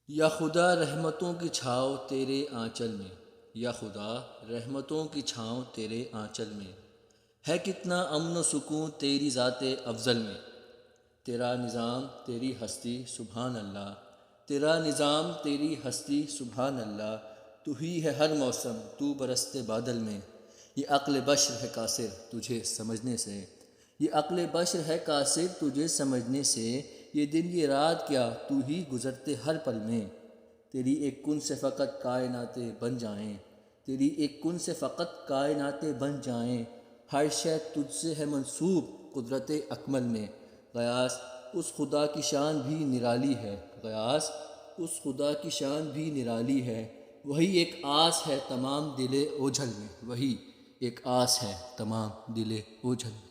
یا خدا رحمتوں کی چھاؤ تیرے آنچل میں، یا خدا رحمتوں کی چھاؤں تیرے آنچل میں، ہے کتنا امن و سکون تیری ذات افضل میں۔ تیرا نظام تیری ہستی سبحان اللہ، تیرا نظام تیری ہستی سبحان اللہ، تو ہی ہے ہر موسم تو برستے بادل میں۔ یہ عقل بشر ہے قاصر تجھے سمجھنے سے، یہ عقل بشر ہے قاصر تجھے سمجھنے سے، یہ دن یہ رات کیا تو ہی گزرتے ہر پل میں۔ تیری ایک کن سے فقط کائناتیں بن جائیں، تیری ایک کن سے فقط کائناتیں بن جائیں، ہر شے تجھ سے ہے منسوب قدرت اکمل میں۔ غیاث اس خدا کی شان بھی نرالی ہے، غیاث اس خدا کی شان بھی نرالی ہے، وہی ایک آس ہے تمام دل اوجھل میں، وہی ایک آس ہے تمام دل اوجھل میں۔